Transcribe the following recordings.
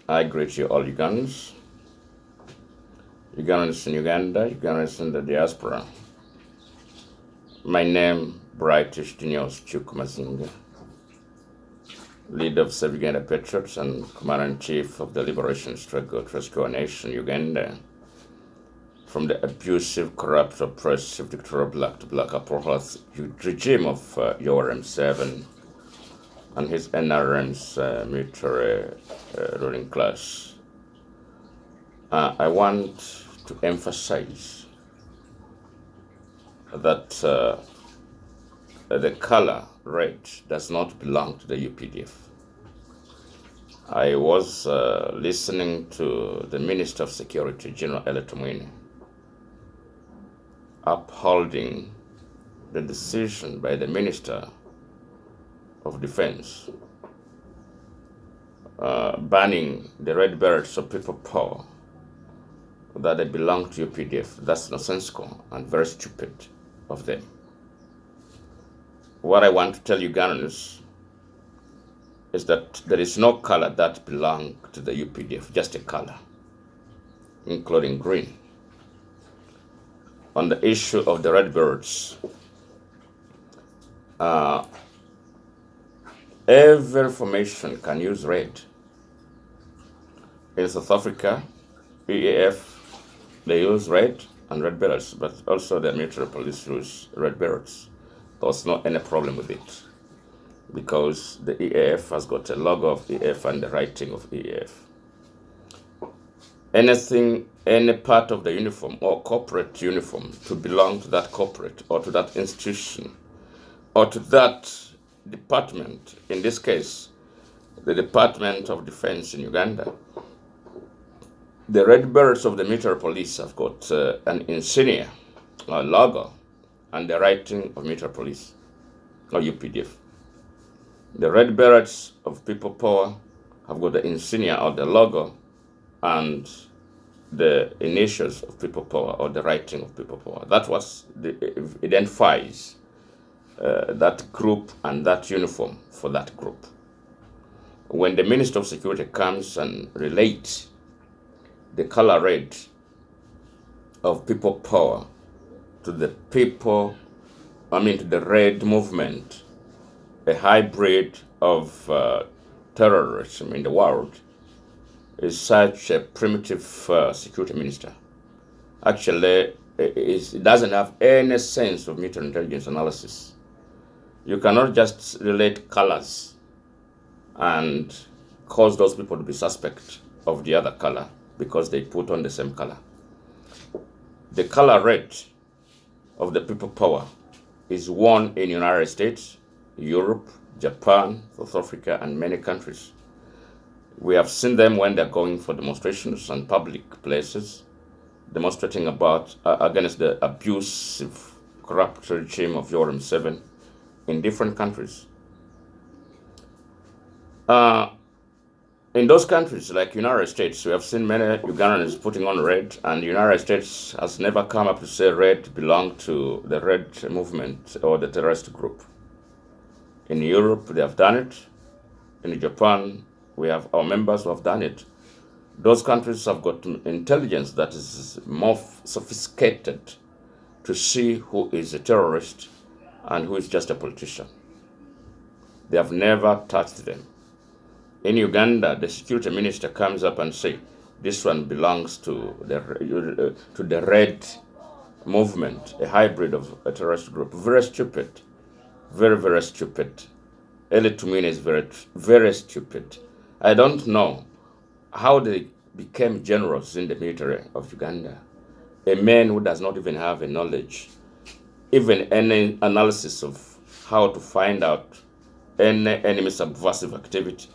I greet you all Ugandans, Ugandans in Uganda, Ugandans in the diaspora. My name, Brightest Dinyos Chukwumazinga, leader of Uganda Patriots and Commander-in-Chief of the Liberation Struggle to rescue our nation, Uganda, from the abusive, corrupt, oppressive, dictatorial black-to-black apartheid regime of URM7 and his NRM's military ruling class. I want to emphasize that the color red does not belong to the UPDF. I was listening to the Minister of Security, General Eletumwine, upholding the decision by the Minister of Defense banning the red berets of people power that they belong to UPDF. That's nonsensical and very stupid of them. What I want to tell Ugandans is that there is no color that belongs to the UPDF, just a color, including green. On the issue of the red birds, every formation can use red. In South Africa, EAF, they use red and red berets, but also the military police use red berets. There's not any problem with it because the EAF has got a logo of EAF and the writing of EAF. Anything, any part of the uniform or corporate uniform to belong to that corporate or to that institution or to that department, in this case, the Department of Defense in Uganda, the red berets of the military police have got an insignia, a logo, and the writing of military police, or UPDF. The red berets of people power have got the insignia or the logo and the initials of people power or the writing of people power. That was identifies that group and that uniform for that group. When the Minister of Security comes and relates the color red of people power to the people, to the red movement, a hybrid of terrorism in the world, is such a primitive security minister. Actually, it doesn't have any sense of military intelligence analysis. You cannot just relate colors and cause those people to be suspect of the other color because they put on the same color. The color red of the people power is worn in the United States, Europe, Japan, South Africa, and many countries. We have seen them when they're going for demonstrations and public places, demonstrating against the abusive, corrupt regime of URM7 in different countries. In those countries, like United States, we have seen many Ugandans putting on red, and the United States has never come up to say red belonged to the red movement or the terrorist group. In Europe, they have done it. In Japan, we have our members who have done it. Those countries have got intelligence that is more sophisticated to see who is a terrorist and who is just a politician. They have never touched them. In Uganda, the security minister comes up and says, this one belongs to the red movement, a hybrid of a terrorist group. Very stupid. Very, very stupid. Eletumwine is very, very stupid. I don't know how they became generals in the military of Uganda. A man who does not even have a knowledge, even any analysis of how to find out any enemy subversive activity,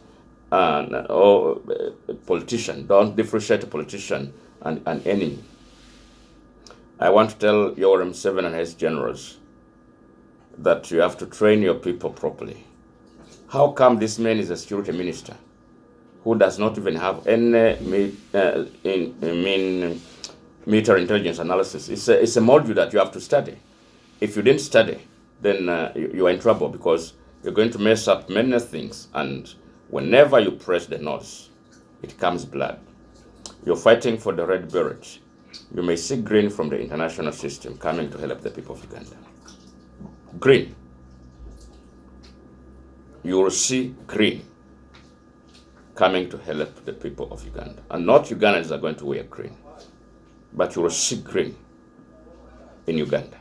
or a politician. Don't differentiate a politician and an enemy. I want to tell URM7 and his generals that you have to train your people properly. How come this man is a security minister who does not even have any military intelligence analysis? It's a module that you have to study. If you didn't study, then you are in trouble because you're going to mess up many things. And whenever you press the nose, it comes blood. You're fighting for the red beret. You may see green from the international system coming to help the people of Uganda. Green. You will see green coming to help the people of Uganda. And not Ugandans are going to wear green, but you will see green in Uganda.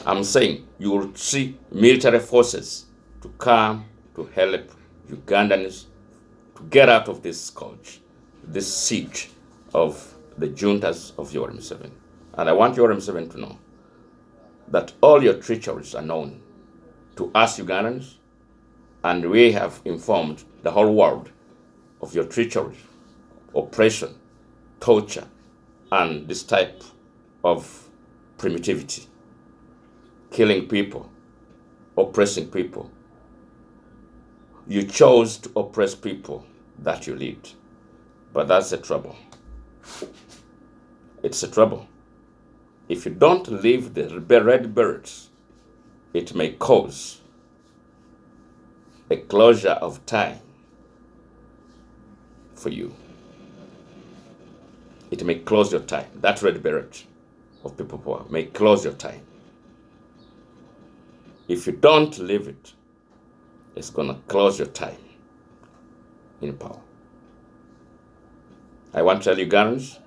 I'm saying you will see military forces to come to help Ugandans to get out of this scourge, this siege of the juntas of Yoweri Museveni. And I want Yoweri Museveni to know that all your treacheries are known to us Ugandans, and we have informed the whole world of your treachery, oppression, torture, and this type of primitivity, killing people, oppressing people. You chose to oppress people that you lead, but that's the trouble. It's a trouble. If you don't leave the red berets, it may cause a closure of time for you. It may close your time. That red beret of people power may close your time. If you don't leave it, it's going to close your time in power. I want to tell you, Ugandans,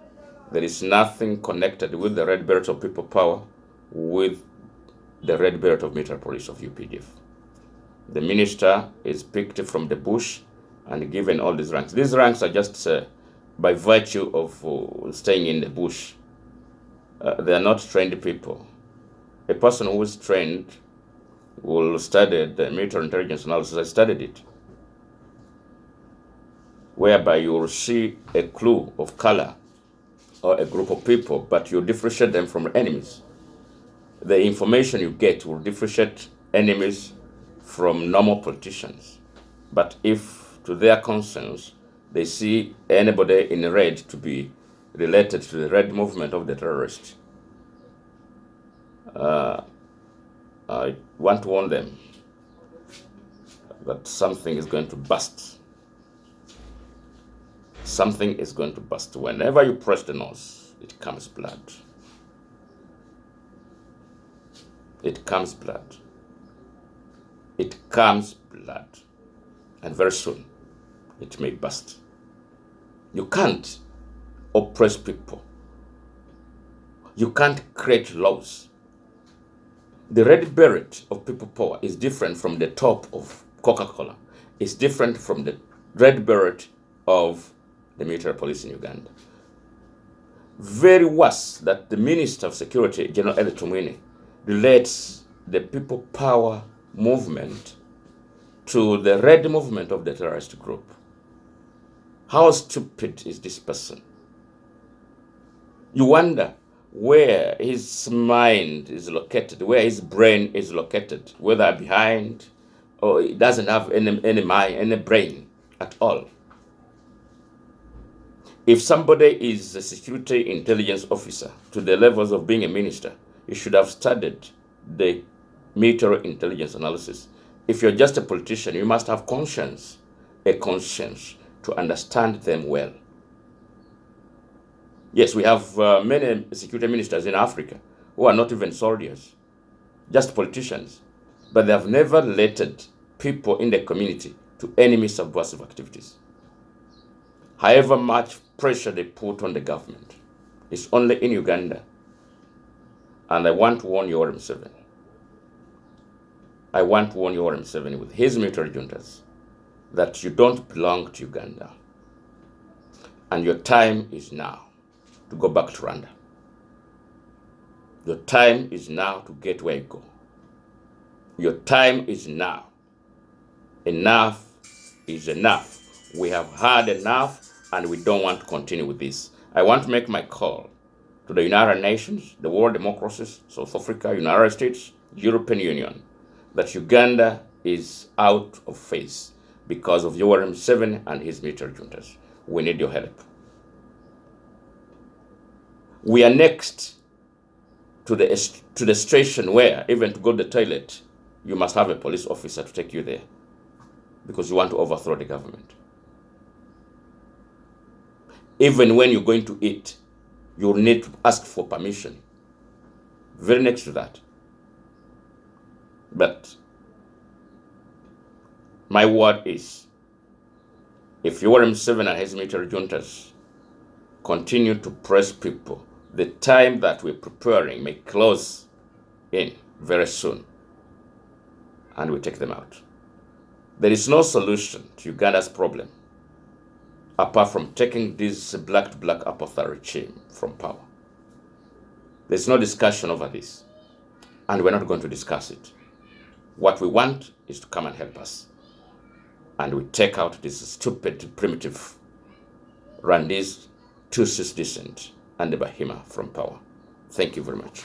there is nothing connected with the red beret of people power with the red beret of military police of UPDF. The minister is picked from the bush and given all these ranks. These ranks are just by virtue of staying in the bush. They are not trained people. A person who is trained will study the military intelligence analysis. I studied it, whereby you will see a clue of color or a group of people, but you differentiate them from enemies. The information you get will differentiate enemies from normal politicians. But if, to their conscience, they see anybody in red to be related to the red movement of the terrorists, I want to warn them that something is going to bust. Something is going to bust. Whenever you press the nose, it comes blood. It comes blood. It comes blood. And very soon, it may bust. You can't oppress people. You can't create laws. The red beret of people power is different from the top of Coca-Cola. It's different from the red beret of the military police in Uganda. Very worse that the Minister of Security, General Eli Tumwine, relates the people power movement to the red movement of the terrorist group. How stupid is this person? You wonder where his mind is located, where his brain is located, whether behind or he doesn't have any mind, any brain at all. If somebody is a security intelligence officer to the levels of being a minister, you should have studied the military intelligence analysis. If you're just a politician, you must have conscience, a conscience to understand them well. Yes, we have many security ministers in Africa who are not even soldiers, just politicians, but they have never related people in the community to enemy subversive activities. However much pressure they put on the government, it's only in Uganda. And I want to warn Yoweri Museveni. I want to warn Yoweri Museveni with his military juntas that you don't belong to Uganda. And your time is now to go back to Rwanda. Your time is now to get where you go. Your time is now. Enough is enough. We have had enough and we don't want to continue with this. I want to make my call to the United Nations, the world democracies, South Africa, United States, European Union, that Uganda is out of phase because of Yoweri Museveni and his military juntas. We need your help. We are next to the station where even to go to the toilet, you must have a police officer to take you there because you want to overthrow the government. Even when you're going to eat, you'll need to ask for permission. Very next to that. But my word is, if Yoweri Museveni and his military juntas continue to press people, the time that we're preparing may close in very soon, and we take them out. There is no solution to Uganda's problem apart from taking this black-to-black apartheid regime from power. There's no discussion over this, and we're not going to discuss it. What we want is to come and help us, and we take out this stupid, primitive Rwandese, Tutsis descent and the Bahima from power. Thank you very much.